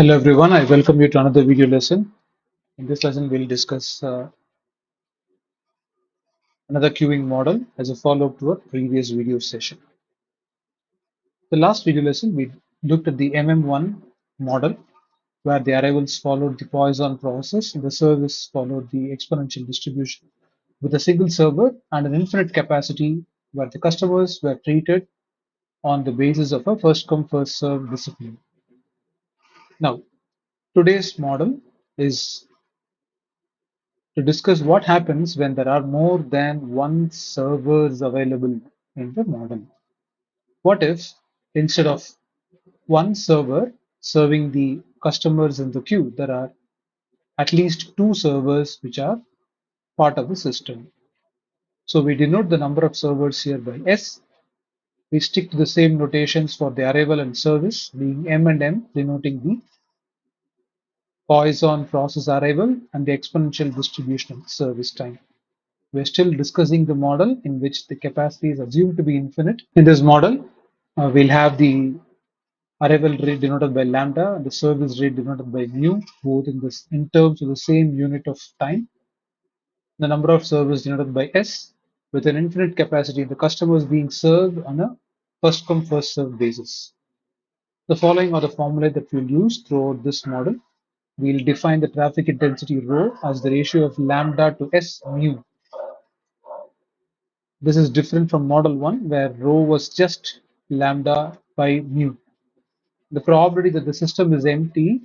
Hello everyone, I welcome you to another video lesson. In this lesson, we'll discuss another queuing model as a follow-up to our previous video session. The last video lesson, we looked at the MM1 model where the arrivals followed the Poisson process and the service followed the exponential distribution with a single server and an infinite capacity where the customers were treated on the basis of a first come first served discipline. Now, today's model is to discuss what happens when there are more than one servers available in the model. What if instead of one server serving the customers in the queue, there are at least two servers which are part of the system? So we denote the number of servers here by S. We stick to the same notations for the arrival and service, being M and M, denoting the Poisson process arrival and the exponential distribution of service time. We're still discussing the model in which the capacity is assumed to be infinite. In this model, we'll have the arrival rate denoted by lambda and the service rate denoted by mu, both in terms of the same unit of time. The number of servers denoted by S, with an infinite capacity, the customers being served on a first come first served basis. The following are the formulae that we'll use throughout this model. We'll define the traffic intensity rho as the ratio of lambda to S mu. This is different from model 1 where rho was just lambda by mu. The probability that the system is empty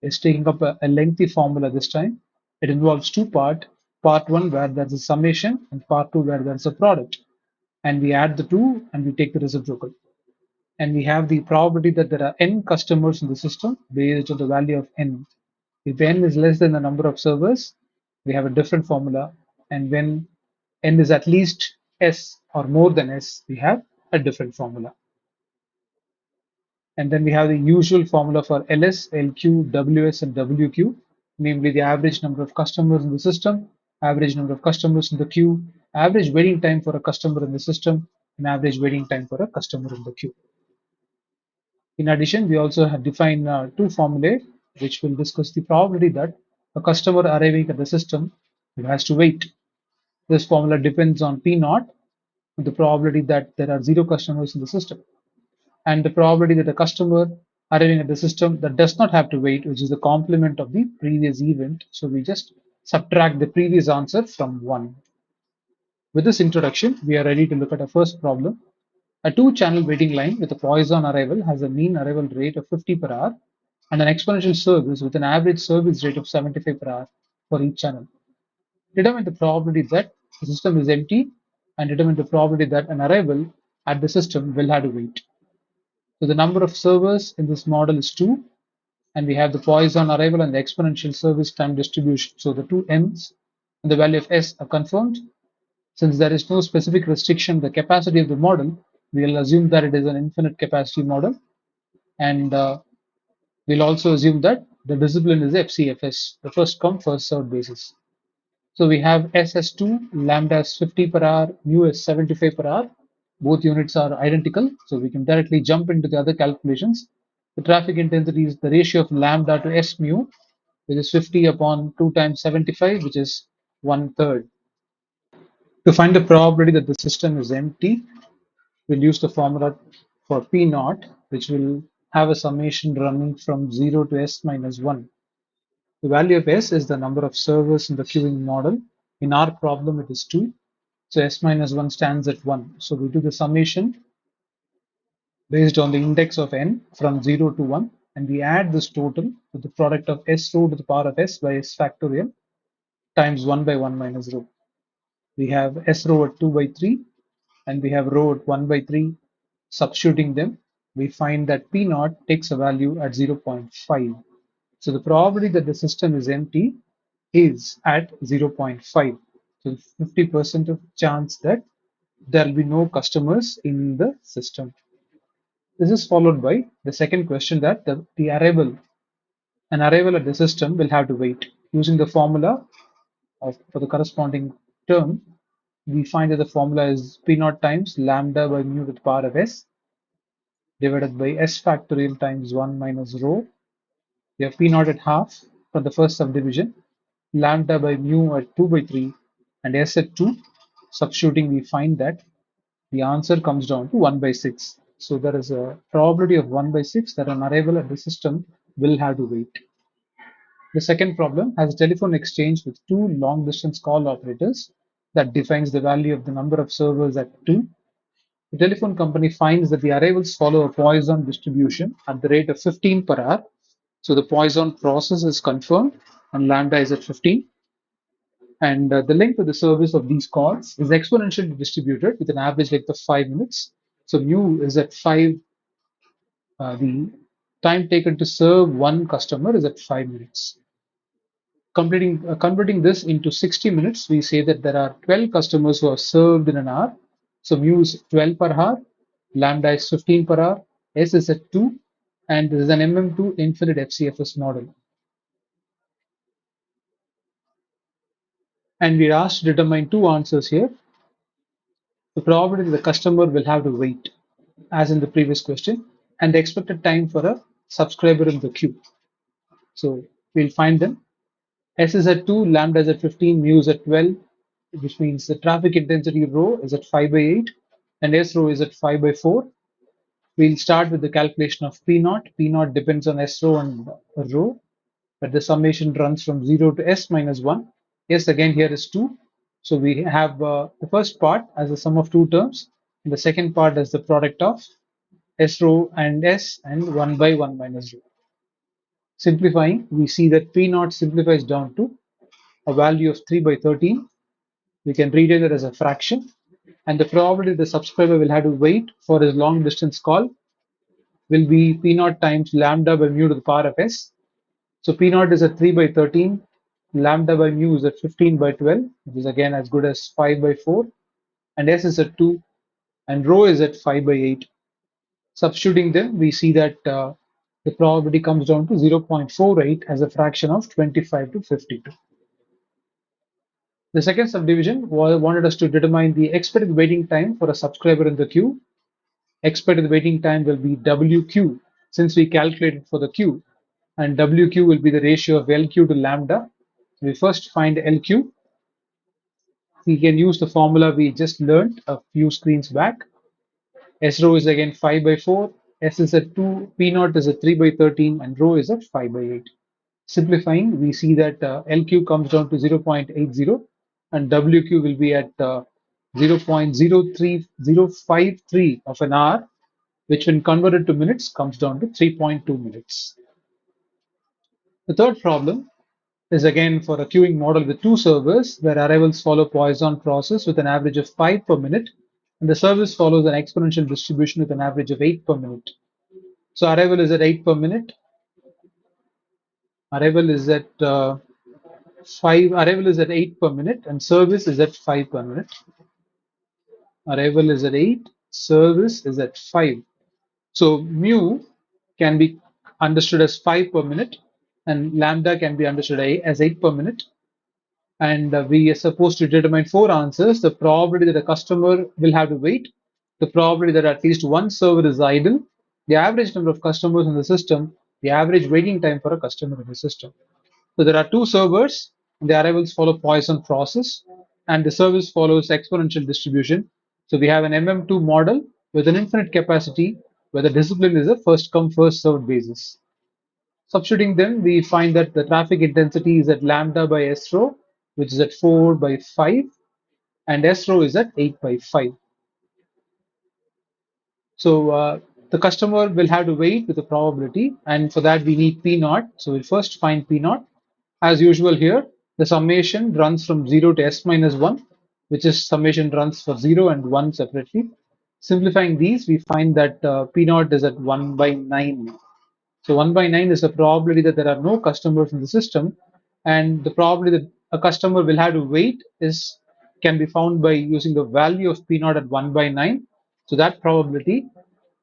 is taking up a lengthy formula this time. It involves two parts. Part 1 where there's a summation and part 2 where there's a product. And we add the two and we take the reciprocal. And we have the probability that there are n customers in the system based on the value of n. If n is less than the number of servers, we have a different formula. And when n is at least s or more than s, we have a different formula. And then we have the usual formula for LS, LQ, WS, and WQ, namely the average number of customers in the system, average number of customers in the queue, average waiting time for a customer in the system, and average waiting time for a customer in the queue. In addition, we also have defined two formulae which will discuss the probability that a customer arriving at the system has to wait. This formula depends on P naught, the probability that there are zero customers in the system, and the probability that a customer arriving at the system that does not have to wait, which is the complement of the previous event. So we just subtract the previous answer from 1. With this introduction, we are ready to look at our first problem. A two-channel waiting line with a Poisson arrival has a mean arrival rate of 50 per hour and an exponential service with an average service rate of 75 per hour for each channel. Determine the probability that the system is empty and determine the probability that an arrival at the system will have to wait. So the number of servers in this model is 2, and we have the Poisson arrival and the exponential service time distribution. So the two m's and the value of s are confirmed. Since there is no specific restriction the capacity of the model, we'll assume that it is an infinite capacity model, and we'll also assume that the discipline is FCFS, the first come first served basis. So we have S as 2, lambda is 50 per hour, mu is 75 per hour. Both units are identical, so we can directly jump into the other calculations. The traffic intensity is the ratio of lambda to S mu, which is 50 upon 2 times 75, which is 1/3. To find the probability that the system is empty, we'll use the formula for P naught, which will have a summation running from 0 to S minus 1. The value of S is the number of servers in the queuing model. In our problem, it is 2. So S minus 1 stands at 1. So we do the summation based on the index of n from 0 to 1. And we add this total to the product of S rho to the power of S by S factorial times 1 by 1 minus rho. We have S rho at 2 by 3 and we have rho at 1 by 3. Substituting them, we find that P naught takes a value at 0.5. So the probability that the system is empty is at 0.5. So 50% of chance that there will be no customers in the system. This is followed by the second question that an arrival at the system will have to wait. Using the formula for the corresponding term, we find that the formula is P naught times lambda by mu to the power of S divided by S factorial times 1 minus rho We have P naught at half for the first subdivision, lambda by mu at 2 by 3, and S at 2. Substituting, we find that the answer comes down to 1 by 6. So there is a probability of 1 by 6 that an arrival at the system will have to wait. The second problem has a telephone exchange with two long-distance call operators that defines the value of the number of servers at 2. The telephone company finds that the arrivals follow a Poisson distribution at the rate of 15 per hour. So the Poisson process is confirmed and lambda is at 15. And the length of the service of these calls is exponentially distributed with an average length of 5 minutes. So mu is at 5. The time taken to serve one customer is at 5 minutes. Converting this into 60 minutes, we say that there are 12 customers who are served in an hour. So mu is 12 per hour, lambda is 15 per hour, S is at 2, and this is an MM2 infinite FCFS model. And we're asked to determine two answers here. The probability the customer will have to wait, as in the previous question, and the expected time for a subscriber in the queue. So we'll find them. S is at 2, lambda is at 15, mu is at 12, which means the traffic intensity rho is at 5 by 8, and S rho is at 5 by 4. We'll start with the calculation of P naught. P naught depends on S rho and rho, but the summation runs from 0 to S minus 1. S again here is 2. So we have the first part as the sum of two terms, and the second part as the product of S rho and S and 1 by 1 minus rho. Simplifying, we see that P naught simplifies down to a value of 3 by 13. We can read it as a fraction, and the probability the subscriber will have to wait for his long distance call will be P naught times lambda by mu to the power of S. So P naught is at 3 by 13, lambda by mu is at 15 by 12, which is again as good as 5 by 4, and S is at 2, and rho is at 5 by 8. Substituting them, we see that the probability comes down to 0.48 as a fraction of 25 to 52. The second subdivision wanted us to determine the expected waiting time for a subscriber in the queue. Expected waiting time will be WQ since we calculated for the queue, and WQ will be the ratio of LQ to lambda. We first find LQ. We can use the formula we just learned a few screens back. S rho is again 5 by 4, S is at 2, P naught is at 3 by 13, and rho is at 5 by 8. Simplifying, we see that LQ comes down to 0.80 and WQ will be at 0.03053 of an hour, which when converted to minutes comes down to 3.2 minutes. The third problem is again for a queuing model with two servers where arrivals follow Poisson process with an average of 5 per minute, and the service follows an exponential distribution with an average of 8 per minute. So arrival is at 8 per minute. Arrival is at 5. Arrival is at 8 per minute, and service is at 5 per minute. Arrival is at 8. Service is at 5. So mu can be understood as 5 per minute, and lambda can be understood as 8 per minute. And we are supposed to determine four answers: the probability that a customer will have to wait, the probability that at least one server is idle, the average number of customers in the system, the average waiting time for a customer in the system. So there are two servers, and the arrivals follow Poisson process, and the service follows exponential distribution. So we have an MM2 model with an infinite capacity where the discipline is a first come first served basis. Substituting them, we find that the traffic intensity is at lambda by S rho, which is at 4 by 5, and S rho is at 8 by 5. So the customer will have to wait with a probability, and for that we need P naught. So we'll first find P naught. As usual here, the summation runs from 0 to S minus 1, which is summation runs for 0 and 1 separately. Simplifying these, we find that P naught is at 1 by 9. So 1 by 9 is the probability that there are no customers in the system, and the probability that a customer will have to wait is can be found by using the value of P naught at 1 by 9. So that probability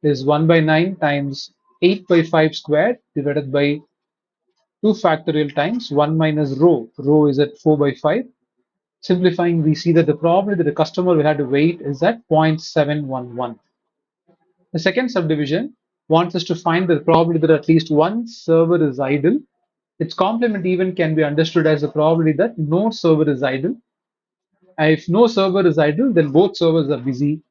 is 1 by 9 times 8 by 5 squared divided by 2 factorial times 1 minus rho. Rho is at 4 by 5. Simplifying, we see that the probability that the customer will have to wait is at 0.711. The second subdivision wants us to find the probability that at least one server is idle. Its complement even can be understood as the probability that no server is idle. And if no server is idle, then both servers are busy.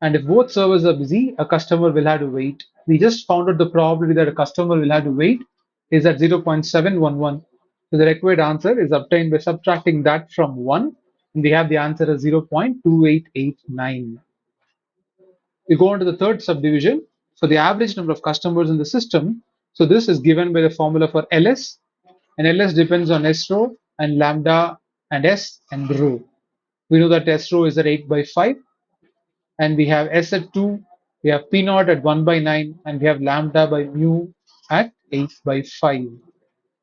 And if both servers are busy, a customer will have to wait. We just found out the probability that a customer will have to wait is at 0.711. So the required answer is obtained by subtracting that from 1, and we have the answer as 0.2889. We go on to the third subdivision for the average number of customers in the system. So this is given by the formula for LS, and LS depends on S row and lambda and S and rho. We know that S row is at 8 by 5, and we have S at 2, we have P naught at 1 by 9, and we have lambda by mu at 8 by 5.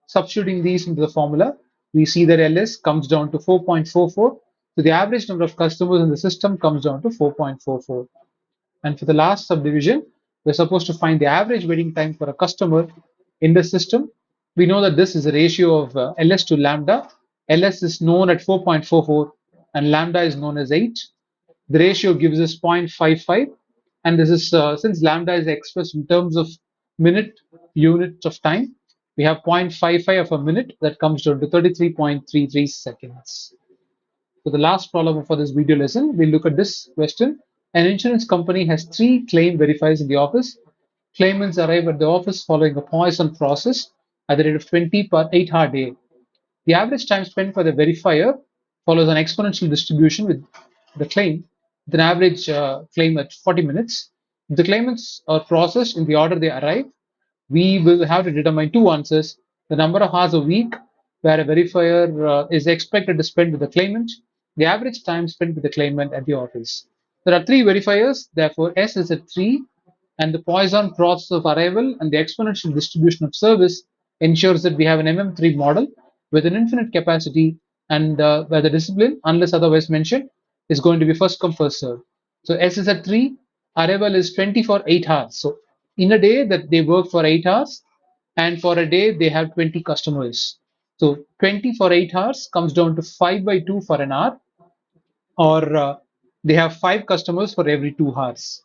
Substituting these into the formula, we see that LS comes down to 4.44. So the average number of customers in the system comes down to 4.44. And for the last subdivision, we're supposed to find the average waiting time for a customer in the system. We know that this is a ratio of LS to lambda. LS is known at 4.44 and lambda is known as 8. The ratio gives us 0.55, and this is since lambda is expressed in terms of minute units of time, we have 0.55 of a minute that comes down to 33.33 seconds. So the last problem for this video lesson, we'll look at this question. An insurance company has 3 claim verifiers in the office. Claimants arrive at the office following a Poisson process at the rate of 20 per 8-hour day. The average time spent for the verifier follows an exponential distribution with the claim, with an average claim at 40 minutes. If the claimants are processed in the order they arrive, we will have to determine 2 answers: the number of hours a week where a verifier is expected to spend with the claimant, the average time spent with the claimant at the office. There are 3 verifiers, therefore S is at 3, and the Poisson process of arrival and the exponential distribution of service ensures that we have an MM3 model with an infinite capacity, and where the discipline, unless otherwise mentioned, is going to be first come first serve. So S is at 3, arrival is 20 for 8 hours. So in a day that they work for 8 hours, and for a day they have 20 customers. So 20 for 8 hours comes down to 5 by 2 for an hour, or they have 5 customers for every 2 hours.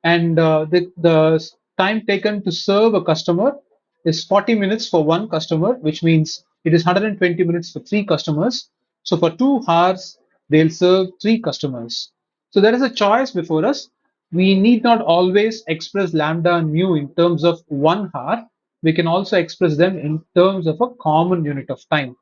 And the time taken to serve a customer is 40 minutes for one customer, which means it is 120 minutes for 3 customers. So for 2 hours, they'll serve 3 customers. So there is a choice before us. We need not always express lambda and mu in terms of 1 hour. We can also express them in terms of a common unit of time.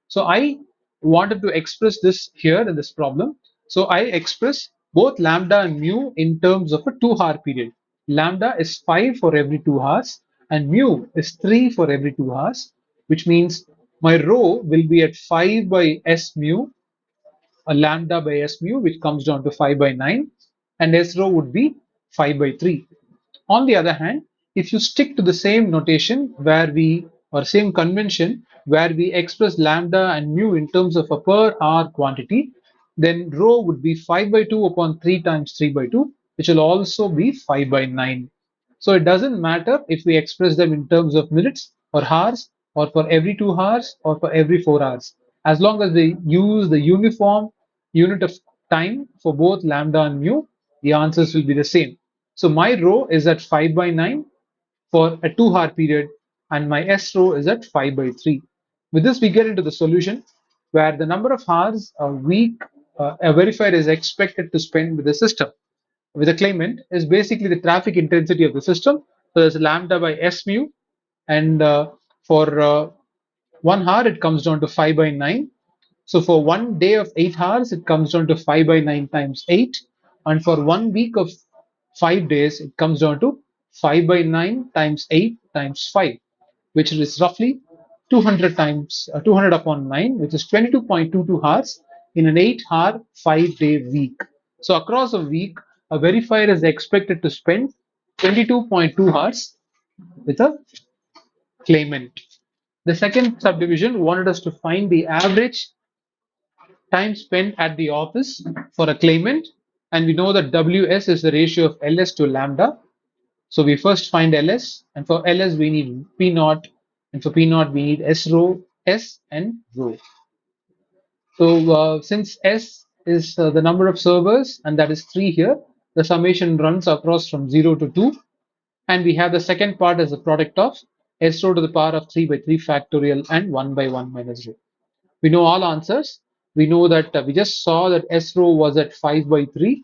So I wanted to express this here in this problem. So I express both lambda and mu in terms of a 2-hour period. Lambda is 5 for every 2 hours and mu is 3 for every 2 hours, which means my rho will be at 5 by S mu, a lambda by S mu, which comes down to 5 by 9, and S rho would be 5 by 3. On the other hand, if you stick to the same notation where we, or same convention where we express lambda and mu in terms of a per hour quantity, then rho would be 5 by 2 upon 3 times 3 by 2, which will also be 5 by 9. So it doesn't matter if we express them in terms of minutes or hours or for every 2 hours or for every 4 hours. As long as they use the uniform unit of time for both lambda and mu, the answers will be the same. So my rho is at 5 by 9 for a 2-hour period, and my S rho is at 5 by 3. With this, we get into the solution where the number of hours a week a verifier is expected to spend with the system, with a claimant, is basically the traffic intensity of the system. So there's lambda by S mu, and for 1 hour, it comes down to 5 by 9. So for 1 day of 8 hours, it comes down to 5 by 9 times 8. And for 1 week of 5 days, it comes down to 5 by 9 times 8 times 5, which is roughly 200 times 200 upon 9, which is 22.22 hours in an 8-hour, 5-day week. So across a week, a verifier is expected to spend 22.2 hours with a claimant. The second subdivision wanted us to find the average time spent at the office for a claimant, and we know that WS is the ratio of LS to lambda. So we first find LS, and for LS we need P naught, and for P naught we need S rho, S and rho. So since S is the number of servers, and that is 3 here, the summation runs across from 0 to 2. And we have the second part as the product of s rho to the power of 3 by 3 factorial and 1 by 1 minus rho. We know all answers. We know that we just saw that S rho was at 5 by 3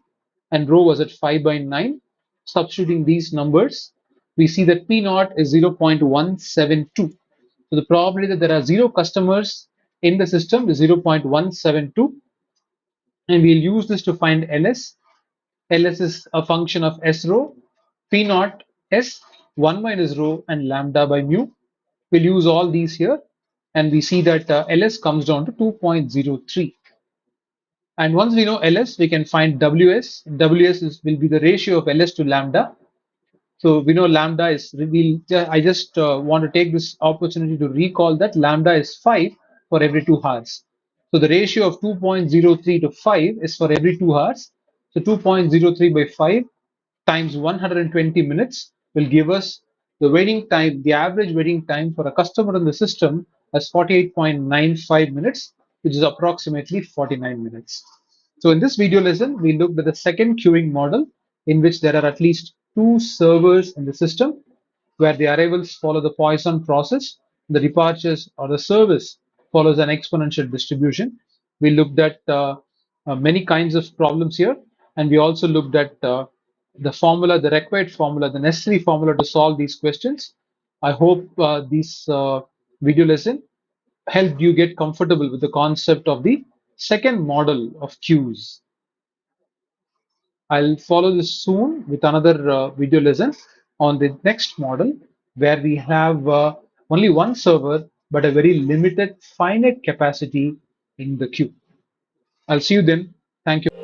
and rho was at 5 by 9. Substituting these numbers, we see that P naught is 0.172. So the probability that there are zero customers in the system is 0.172, and we'll use this to find LS. LS is a function of S rho, P naught S, 1 minus rho, and lambda by mu. We'll use all these here, and we see that LS comes down to 2.03. And once we know LS, we can find WS. Will be the ratio of LS to lambda. So we know lambda is, I just want to take this opportunity to recall that lambda is 5 for every 2 hours. So the ratio of 2.03 to 5 is for every 2 hours. So 2.03 by 5 times 120 minutes will give us the waiting time, the average waiting time for a customer in the system as 48.95 minutes, which is approximately 49 minutes. So in this video lesson, we looked at the second queuing model in which there are at least two servers in the system where the arrivals follow the Poisson process, the departures or the service follows an exponential distribution. We looked at many kinds of problems here, and we also looked at the formula, the required formula, the necessary formula to solve these questions. I hope this video lesson helped you get comfortable with the concept of the second model of queues. I'll follow this soon with another video lesson on the next model where we have only one server but a very limited finite capacity in the queue. I'll see you then. Thank you.